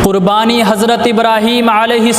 قربانی حضرت ابراہیم علیہ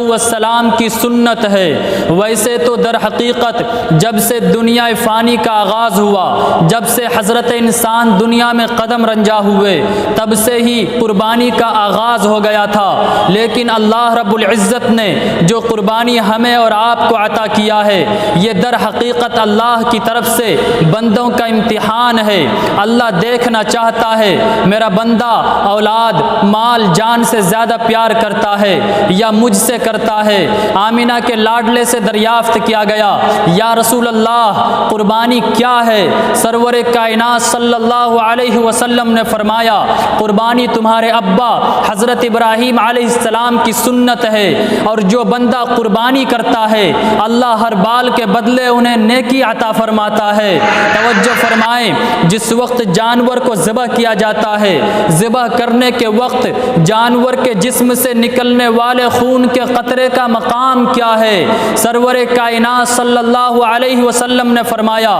السلام کی سنت ہے۔ ویسے تو در حقیقت جب سے دنیا فانی کا آغاز ہوا، جب سے حضرت انسان دنیا میں قدم رنجا ہوئے، تب سے ہی قربانی کا آغاز ہو گیا تھا، لیکن اللہ رب العزت نے جو قربانی ہمیں اور آپ کو عطا کیا ہے، یہ در حقیقت اللہ کی طرف سے بندوں کا امتحان ہے۔ اللہ دیکھنا چاہتا ہے میرا بندہ اولاد مال جان سے زیادہ پیار کرتا ہے یا مجھ سے کرتا ہے۔ آمینہ کے لاڈلے سے دریافت کیا گیا، یا رسول اللہ قربانی کیا ہے؟ سرور کائنات صلی اللہ علیہ وسلم نے فرمایا، قربانی تمہارے ابا حضرت ابراہیم علیہ السلام کی سنت ہے، اور جو بندہ قربانی کرتا ہے اللہ ہر بال کے بدلے انہیں نیکی عطا فرماتا ہے۔ توجہ فرمائیں، جس وقت جانور کو ذبح کیا جاتا ہے، ذبح کرنے کے وقت جانور کے جسم سے نکلنے والے خون کے قطرے کا مقام کیا ہے؟ سرور کائنات صلی اللہ علیہ وسلم نے فرمایا،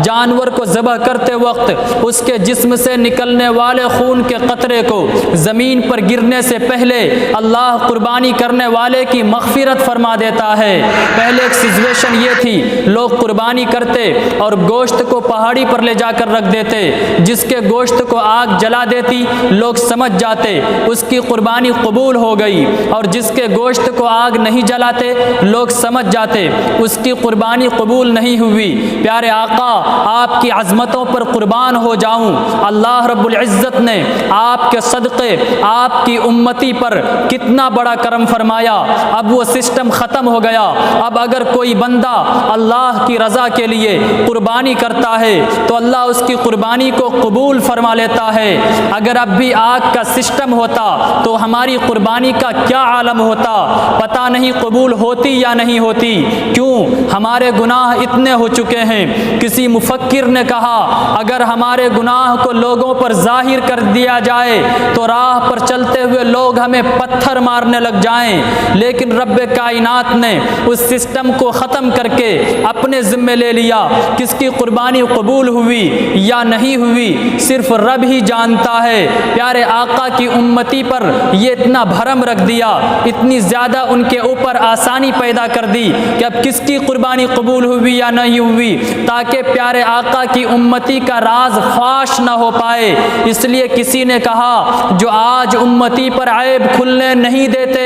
جانور کو ذبح کرتے وقت اس کے جسم سے نکلنے والے خون کے قطرے کو زمین پر گرنے سے پہلے اللہ قربانی کرنے والے کی مغفرت فرما دیتا ہے۔ پہلے ایک سچویشن یہ تھی، لوگ قربانی کرتے اور گوشت کو پہاڑی پر لے جا کر رکھ دیتے، جس کے گوشت کو آگ جلا دیتی لوگ سمجھ جاتے اس کی قربانی قبول ہو گئی، اور جس کے گوشت کو آگ نہیں جلاتے لوگ سمجھ جاتے اس کی قربانی قبول نہیں ہوئی۔ پیارے آقا، آپ کی عظمتوں پر قربان ہو جاؤں، اللہ رب العزت نے آپ کے صدقے آپ کی امتی پر کتنا بڑا کرم فرمایا۔ اب وہ سسٹم ختم ہو گیا۔ اب اگر کوئی بندہ اللہ کی رضا کے لیے قربانی کرتا ہے تو اللہ اس کی قربانی کو قبول فرما لیتا ہے۔ اگر اب بھی آگ کا سسٹم ہوتا تو ہماری قربانی کا کیا عالم ہوتا، پتہ نہیں قبول ہوتی یا نہیں ہوتی۔ کیوں؟ ہمارے گناہ اتنے ہو چکے ہیں۔ کسی مفکر نے کہا، اگر ہمارے گناہ کو لوگوں پر ظاہر کر دیا جائے تو راہ پر چلتے ہوئے لوگ ہمیں پتھر مارنے لگ جائیں، لیکن رب کائنات نے اس سسٹم کو ختم کر کے اپنے ذمے لے لیا۔ کس کی قربانی قبول ہوئی یا نہیں ہوئی صرف رب ہی جانتا ہے۔ پیارے آقا کی امتی پر یہ اتنا بھرم رکھ دیا، اتنی زیادہ ان کے اوپر آسانی پیدا کر دی کہ اب کس کی قربانی قبول ہوئی یا نہیں ہوئی، تاکہ پیارے آقا کی امتی کا راز فاش نہ ہو پائے۔ اس لیے کسی نے کہا، جو آج امتی پر عیب کھلنے نہیں دیتے،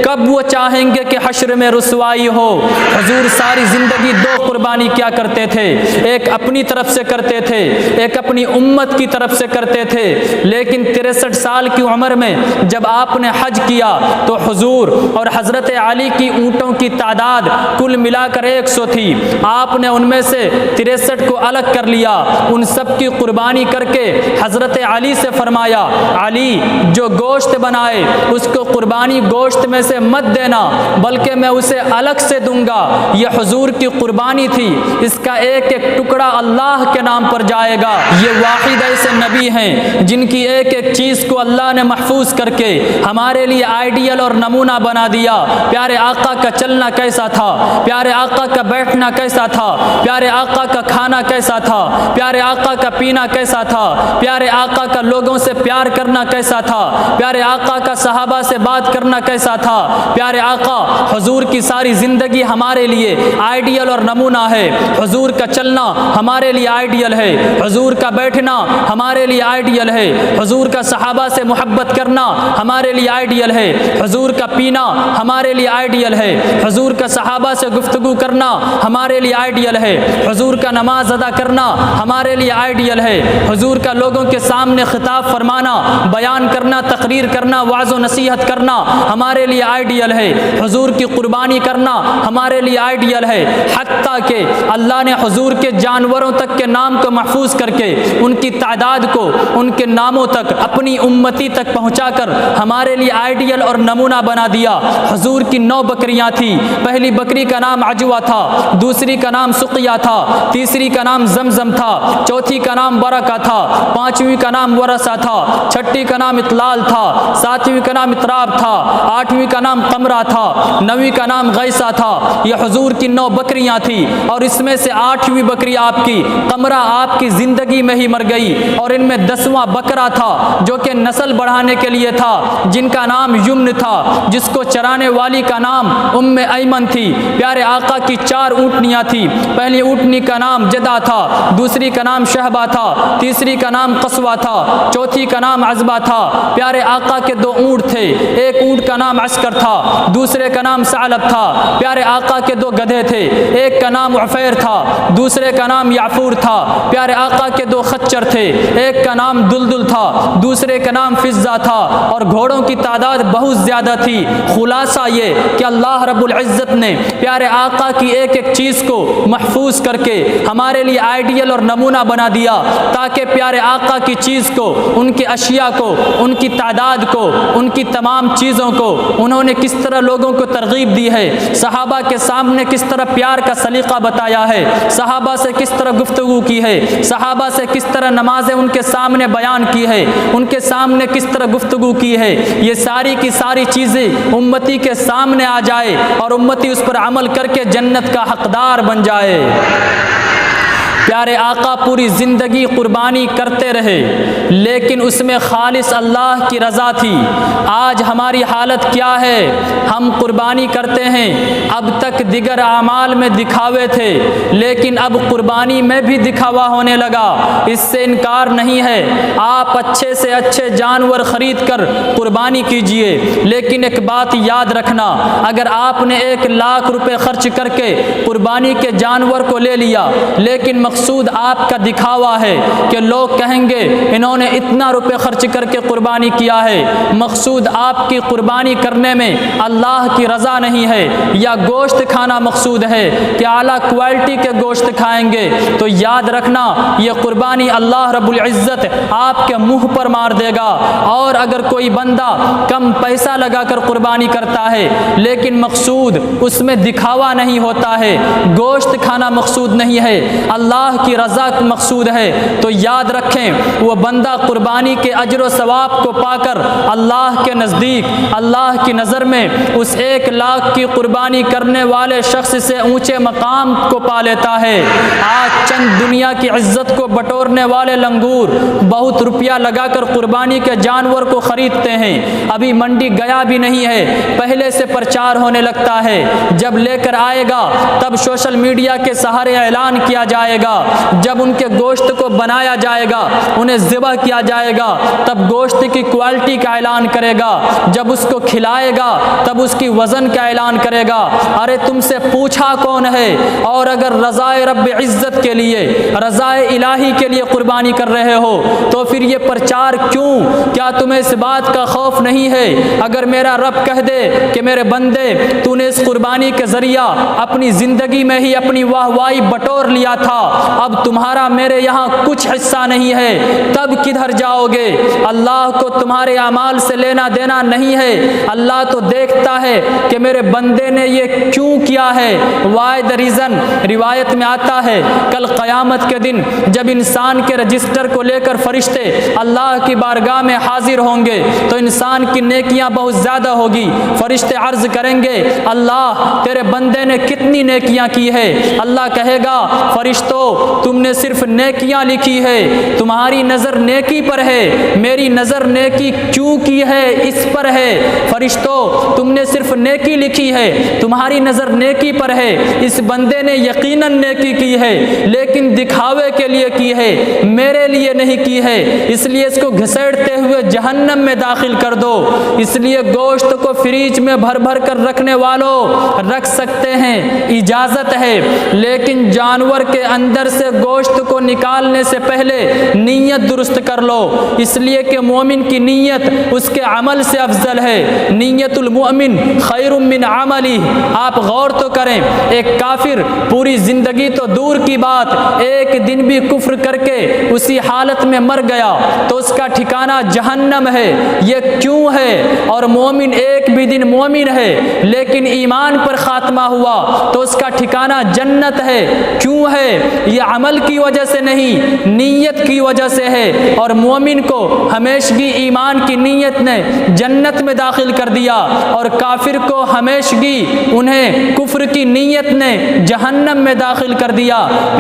کب وہ چاہیں گے کہ حشر میں رسوائی ہو؟ حضور ساری زندگی دو قربانی کیا کرتے تھے، ایک اپنی طرف سے کرتے تھے، ایک اپنی امت کی طرف سے کرتے تھے، لیکن 63 سال کی عمر میں جب آپ نے حج کیا تو حضور اور حضرت علی کی اونٹوں کی تعداد کل ملا کر 100 تھی۔ آپ نے ان میں سے 63 کو الگ کر لیا، ان سب کی قربانی کر کے حضرت علی سے فرمایا، علی جو گوشت بنائے اس کو قربانی گوشت میں سے مت دینا، بلکہ میں اسے الگ سے دوں گا۔ یہ حضور کی قربانی تھی، اس کا ایک ایک ٹکڑا اللہ کے نام پر جائے گا۔ یہ واحد ایسے نبی ہیں جن کی ایک ایک چیز کو اللہ نے محفوظ کر کے ہمارے لیے آئیڈیل اور نمونہ بنا دیا۔ پیارے آقا کا چلنا کیسا تھا، پیارے آقا کا بیٹھنا کیسا تھا، پیارے آقا کا کھانا کیسا تھا، پیارے آقا کا پینا کیسا تھا، پیارے آقا کا لوگوں سے پیار کرنا کیسا تھا، پیارے آقا کا صحابہ سے بات کرنا کیسا تھا۔ پیارے آقا حضور کی ساری زندگی ہمارے لیے آئیڈیل اور نمونہ ہے۔ حضور کا چلنا ہمارے لیے آئیڈیل ہے، حضور کا بیٹھنا ہمارے لیے آئیڈیل ہے، حضور کا صحابہ سے محبت کرنا ہمارے لیے آئیڈیل ہے، حضور کا پینا ہمارے لیے آئیڈیل ہے، حضور کا صحابہ سے گفتگو کرنا ہمارے لیے آئیڈیل ہے، حضور کا نماز ادا کرنا ہمارے لیے آئیڈیل ہے، حضور کا لوگوں کے سامنے خطاب فرمانا، بیان کرنا، تقریر کرنا، وعظ و نصیحت کرنا ہمارے لیے آئیڈیل ہے، حضور کی قربانی کرنا ہمارے لیے آئیڈیل ہے۔ حتیٰ کہ اللہ نے حضور کے جانوروں تک کے نام کو محفوظ کر کے ان کی تعداد کو ان کے ناموں تک اپنی امتی تک پہنچا کر ہمارے لیے آئیڈیل اور نمونہ بنا دیا۔ حضور کی 9 بکریاں تھیں، پہلی بکری کا نام عجوہ تھا، دوسری کا نام سقیہ تھا، تیسری کا نام زمزم تھا، چوتھی کا نام برکہ تھا، پانچویں کا نام ورثہ تھا، چھٹی کا نام اطلال تھا، ساتویں کا نام اطراب تھا، آٹھویں کا نام قمرہ تھا، نویں کا نام غیثہ تھا۔ یہ حضور کی 9 بکریاں تھیں، اور اس میں سے 8ویں بکری آپ کی قمرہ آپ کی زندگی میں ہی مر گئی، اور ان میں 10واں بکرا تھا جو کہ نسل بڑھانے کے لیے تھا۔ تھا جن کا نام یمن تھا، جس کو چرانے والی کا نام ایمن تھی۔ پیارے آقا کی 4 اونٹنیاں تھیں۔ پہلی اونٹنی کا نام جدا تھا، دوسری کا نام شہبہ تھا، تیسری کا نام قصوہ تھا، چوتھی کا نام عزبہ تھا۔ پیارے آقا کے 2 اونٹ تھے، ایک اونٹ کا نام عسکر تھا، دوسرے کا نام ثعلب تھا۔ پیارے آقا کے 2 گدھے تھے، ایک کا نام عفیر تھا، دوسرے کا نام یعفور تھا۔ پیارے آقا کے 2 خچر تھے، ایک کا نام دلدل تھا، دوسرے کا نام فضہ تھا، اور گھوڑوں کی تعداد بہت زیادہ تھی۔ خلاصہ یہ کہ اللہ رب العزت نے پیارے آقا کی ایک ایک چیز کو محفوظ کر کے ہمارے لیے آئیڈیل اور نمونہ بنا دیا، تاکہ پیارے آقا کی چیز کو، ان کی اشیاء کو، ان کی تعداد کو، ان کی تمام چیزوں کو انہوں نے کس طرح لوگوں کو ترغیب دی ہے، صحابہ کے سامنے کس طرح پیار کا سلیقہ بتایا ہے، صحابہ سے کس طرح گفتگو کی ہے، صحابہ سے کس طرح نمازیں ان کے سامنے بیان کی ہے، ان کے سامنے کس طرح گفتگو کی ہے، یہ ساری کی ساری چیزیں امتی کے سامنے آ جائے اور امتی اس پر عمل کر کے جنت کا حقدار بن جائے۔ پیارے آقا پوری زندگی قربانی کرتے رہے، لیکن اس میں خالص اللہ کی رضا تھی۔ آج ہماری حالت کیا ہے؟ ہم قربانی کرتے ہیں، اب تک دیگر اعمال میں دکھاوے تھے، لیکن اب قربانی میں بھی دکھاوا ہونے لگا۔ اس سے انکار نہیں ہے، آپ اچھے سے اچھے جانور خرید کر قربانی کیجئے، لیکن ایک بات یاد رکھنا، اگر آپ نے 1 لاکھ روپے خرچ کر کے قربانی کے جانور کو لے لیا، لیکن مقصود آپ کا دکھاوا ہے کہ لوگ کہیں گے انہوں نے اتنا روپے خرچ کر کے قربانی کیا ہے، مقصود آپ کی قربانی کرنے میں اللہ کی رضا نہیں ہے، یا گوشت کھانا مقصود ہے کہ اعلیٰ کوالٹی کے گوشت کھائیں گے، تو یاد رکھنا یہ قربانی اللہ رب العزت آپ کے منہ پر مار دے گا۔ اور اگر کوئی بندہ کم پیسہ لگا کر قربانی کرتا ہے، لیکن مقصود اس میں دکھاوا نہیں ہوتا ہے، گوشت کھانا مقصود نہیں ہے، اللہ کی رضا مقصود ہے، تو یاد رکھیں وہ بندہ قربانی کے اجر و ثواب کو پا کر اللہ کے نزدیک، اللہ کی نظر میں اس 1 لاکھ کی قربانی کرنے والے شخص سے اونچے مقام کو پا لیتا ہے۔ آج چند دنیا کی عزت کو بٹورنے والے لنگور بہت روپیہ لگا کر قربانی کے جانور کو خریدتے ہیں، ابھی منڈی گیا بھی نہیں ہے، پہلے سے پرچار ہونے لگتا ہے، جب لے کر آئے گا تب سوشل میڈیا کے سہارے اعلان کیا جائے گا، جب ان کے گوشت کو بنایا جائے گا، انہیں ذبح کیا جائے گا، تب گوشت کی کوالٹی کا اعلان کرے گا، جب اس کو کھلائے گا تب اس کی وزن کا اعلان کرے گا۔ ارے تم سے پوچھا کون ہے؟ اور اگر رضائے رب عزت کے لیے، رضائے الہی کے لیے قربانی کر رہے ہو تو پھر یہ پرچار کیوں؟ کیا تمہیں اس بات کا خوف نہیں ہے اگر میرا رب کہہ دے کہ میرے بندے تو نے اس قربانی کے ذریعہ اپنی زندگی میں ہی اپنی واہوائی بٹور لیا تھا، اب تمہارا میرے یہاں کچھ حصہ نہیں ہے، تب کدھر جاؤ گے؟ اللہ کو تمہارے اعمال سے لینا دینا نہیں ہے، اللہ تو دیکھتا ہے کہ میرے بندے نے یہ کیوں کیا ہے۔ وائی دا ریزن، روایت میں آتا ہے کل قیامت کے دن جب انسان کے رجسٹر کو لے کر فرشتے اللہ کی بارگاہ میں حاضر ہوں گے تو انسان کی نیکیاں بہت زیادہ ہوگی، فرشتے عرض کریں گے اللہ تیرے بندے نے کتنی نیکیاں کی ہے؟ اللہ کہے گا فرشتوں تم نے صرف نیکیاں لکھی ہے، تمہاری نظر نیکی پر ہے، میری نظر نیکی کیوں کی ہے اس پر ہے۔ فرشتوں تم نے صرف نیکی لکھی ہے، تمہاری نظر نیکی پر ہے، اس بندے نے یقیناً نیکی کی ہے لیکن دکھاوے کے لیے کی ہے، میرے لیے نہیں کی ہے، اس لیے اس کو گھسیٹتے ہوئے جہنم میں داخل کر دو۔ اس لیے گوشت کو فریج میں بھر بھر کر رکھنے والوں رکھ سکتے ہیں، اجازت ہے، لیکن جانور کے اندر سے گوشت کو نکالنے سے پہلے نیت درست کر لو، اس لیے کہ مومن کی نیت اس کے عمل سے افضل ہے، نیت المؤمن خیر من عملی۔ آپ غور تو کریں، ایک کافر پوری زندگی تو دور کی بات ایک دن بھی کفر کر کے اسی حالت میں مر گیا تو اس کا ٹھکانہ جہنم ہے، یہ کیوں ہے؟ اور مومن ایک بھی دن مومن ہے لیکن ایمان پر خاتمہ ہوا تو اس کا ٹھکانہ جنت ہے۔ کیوں ہے؟ یہ عمل کی وجہ سے نہیں، نیت کی وجہ سے ہے، اور مومن کو ہمیشگی ایمان کی نیت نے جنت میں داخل کر دیا، اور کافر کو ہمیشگی انہیں کفر کی نیت نے جہنم میں داخل کر دیا۔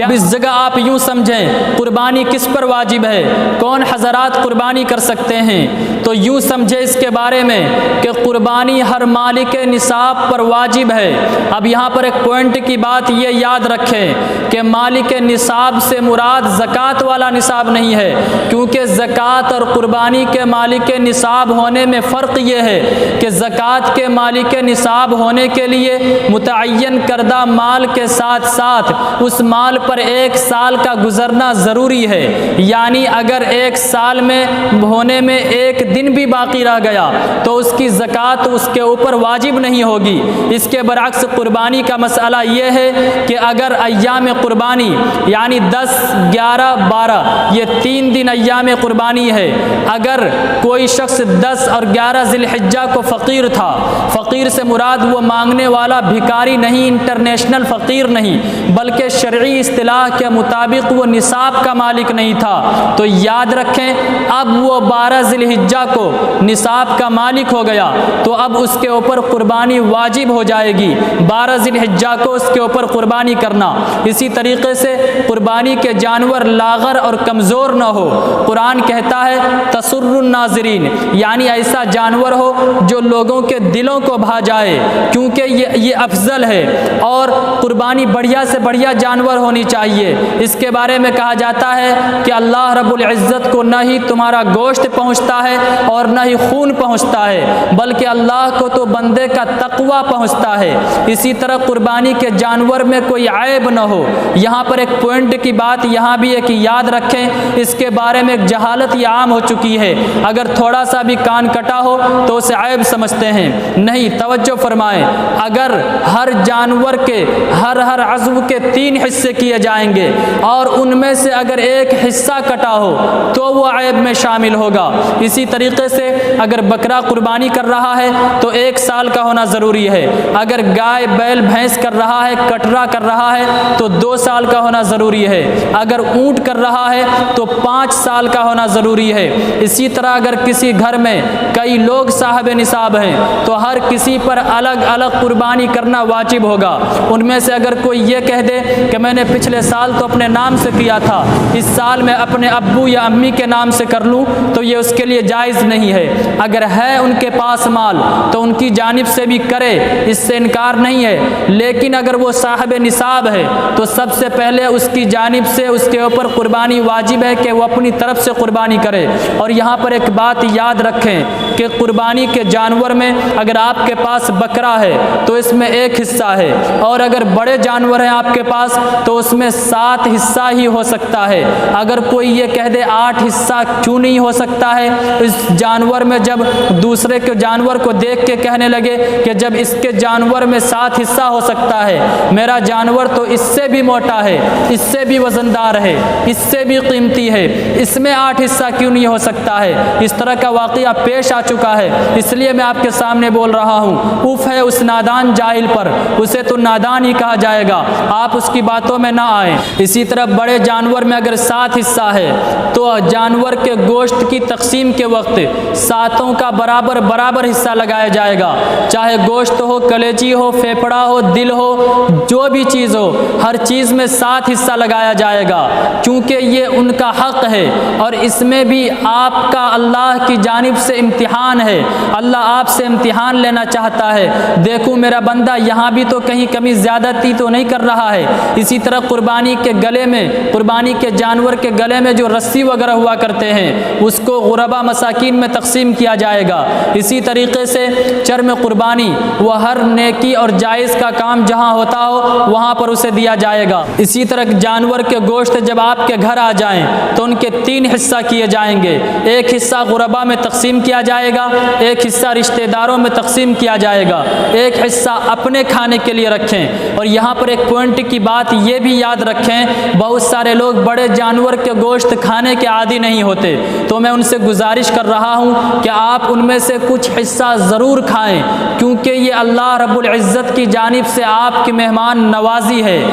اس جگہ آپ یوں سمجھیں قربانی کس پر واجب ہے، کون حضرات قربانی کر سکتے ہیں؟ تو یوں سمجھے اس کے بارے میں کہ قربانی ہر مالک نصاب پر واجب ہے۔ اب یہاں پر ایک پوائنٹ کی بات یہ یاد رکھیں کہ مالک نصاب سے مراد زکوٰۃ والا نصاب نہیں ہے، کیونکہ زکوٰۃ اور قربانی کے مالک نصاب ہونے میں فرق یہ ہے کہ زکوٰۃ کے مالک نصاب ہونے کے لیے متعین کردہ مال کے ساتھ ساتھ اس مال پر 1 سال کا گزرنا ضروری ہے، یعنی اگر 1 سال میں ہونے میں 1 دن بھی باقی رہ گیا تو اس کی زکوٰۃ اس کے اوپر واجب نہیں ہوگی۔ اس کے برعکس قربانی کا مسئلہ یہ ہے کہ اگر ایام قربانی یعنی 10، 11، 12 یہ 3 دن ایام قربانی ہے، اگر کوئی شخص 10 اور 11 ذی الحجہ کو فقیر تھا، فقیر سے مراد وہ مانگنے والا بھکاری نہیں، انٹرنیشنل فقیر نہیں، بلکہ شرعی اصطلاح کے مطابق وہ نصاب کا مالک نہیں تھا، تو یاد رکھیں اب وہ 12 ذی الحجہ کو نصاب کا مالک ہو گیا تو اب اس کے اوپر قربانی واجب ہو جائے گی، 12 ذی الحجہ کو اس کے اوپر قربانی کرنا۔ اسی طریقے سے قربانی کے جانور لاغر اور کمزور نہ ہو، قرآن کہتا ہے تسر الناظرین، یعنی ایسا جانور ہو جو لوگوں کے دلوں کو بھا جائے، کیونکہ یہ افضل ہے، اور قربانی بڑھیا سے بڑھیا جانور ہونی چاہیے۔ اس کے بارے میں کہا جاتا ہے کہ اللہ رب العزت کو نہ ہی تمہارا گوشت پہنچتا ہے اور نہ ہی خون پہنچتا ہے، بلکہ اللہ کو تو بندے کا تقوی پہنچتا ہے۔ اسی طرح قربانی کے جانور میں کوئی عیب نہ ہو۔ یہاں پر ایک پوائنٹ کی بات یہاں بھی ہے کہ یاد رکھیں، اس کے بارے میں ایک جہالت یہ عام ہو چکی ہے، اگر تھوڑا سا بھی کان کٹا ہو تو اسے عیب سمجھتے ہیں۔ نہیں، توجہ فرمائیں، اگر ہر جانور کے ہر عضو کے 3 حصے کیے جائیں گے اور ان میں سے اگر 1 حصہ کٹا ہو تو وہ عیب میں شامل ہوگا۔ اسی طریقے سے اگر بکرا قربانی کر رہا ہے تو 1 سال کا ہونا ضروری ہے، اگر گائے بیل بھینس کر رہا ہے، کٹرا کر رہا ہے تو 2 سال کا ہونا ضروری ہے، اگر اونٹ کر رہا ہے تو 5 سال کا ہونا ضروری ہے۔ اسی طرح اگر کسی گھر میں کئی لوگ صاحب نصاب ہیں تو ہر کسی پر الگ الگ قربانی کرنا واجب ہوگا۔ ان میں سے اگر کوئی یہ کہہ دے کہ میں نے پچھلے سال تو اپنے نام سے کیا تھا، اس سال میں اپنے ابو یا امی کے نام سے کر لوں، تو یہ اس کے لیے جائز نہیں ہے۔ اگر ہے ان کے پاس مال تو ان کی جانب سے بھی کرے، اس سے انکار نہیں ہے، لیکن اگر وہ صاحب نصاب ہے تو سب سے پہلے اس کی جانب سے اس کے اوپر قربانی واجب ہے کہ وہ اپنی طرف سے قربانی کرے۔ اور یہاں پر ایک بات یاد رکھیں کہ قربانی کے جانور میں اگر آپ کے پاس بکرا ہے تو اس میں 1 حصہ ہے، اور اگر بڑے جانور ہیں آپ کے پاس تو اس میں 7 حصہ ہی ہو سکتا ہے۔ اگر کوئی یہ کہہ دے 8 حصہ کیوں نہیں ہو سکتا ہے، اس جانور میں جب دوسرے کے جانور کو دیکھ کے کہنے لگے کہ جب اس کے جانور میں 7 حصہ ہو سکتا ہے، میرا جانور تو اس سے بھی موٹا ہے، اس سے بھی وزندار ہے، اس سے بھی قیمتی ہے، اس میں 8 حصہ کیوں نہیں ہو سکتا ہے؟ اس طرح کا واقعہ پیش آ چکا ہے، اس لیے میں آپ کے سامنے بول رہا ہوں، اف ہے اس نادان جاہل پر، اسے تو نادان ہی کہا جائے گا، آپ اس کی باتوں میں نہ آئیں۔ اسی طرح بڑے جانور میں اگر 7 حصہ ہے تو جانور کے گوشت کی تقسیم کے وقت 7 کا برابر حصہ لگایا جائے گا، چاہے گوشت ہو، کلیجی ہو، پھیپڑا ہو، دل ہو، جو بھی چیز ہو، ہر چیز میں 7 حصہ لگایا جائے گا، کیونکہ یہ ان کا حق ہے، اور اس میں بھی آپ کا اللہ کی جانب سے امتحان ہے، اللہ آپ سے امتحان لینا چاہتا ہے، دیکھوں میرا بندہ یہاں بھی تو کہیں کمی زیادتی تو نہیں کر رہا ہے۔ اسی طرح قربانی کے گلے میں، قربانی کے جانور کے گلے میں جو رسی وغیرہ ہوا کرتے ہیں اس کو غربا مساکین میں تقسیم کیا جائے گا۔ اسی طریقے سے چرم قربانی، وہ ہر نیکی اور جائز کا کام جہاں ہوتا ہو وہاں پر اسے دیا جائے گا۔ اسی طرح جانور کے گوشت جب آپ کے گھر آ جائیں تو ان کے 3 حصہ کیے جائیں گے، 1 حصہ غربا میں تقسیم کیا جائے گا، 1 حصہ رشتہ داروں میں تقسیم کیا جائے گا، 1 حصہ اپنے کھانے کے لیے رکھیں۔ اور یہاں پر ایک پوائنٹ کی بات یہ بھی یاد رکھیں، بہت سارے لوگ بڑے جانور کے گوشت کھانے کے عادی نہیں ہوتے، تو میں ان سے گزارش کر رہا ہوں کہ آپ ان میں سے کچھ حصہ ضرور کھائیں، کیونکہ یہ اللہ رب العزت کی جانب سے آپ کی مہمان نوازی ہے۔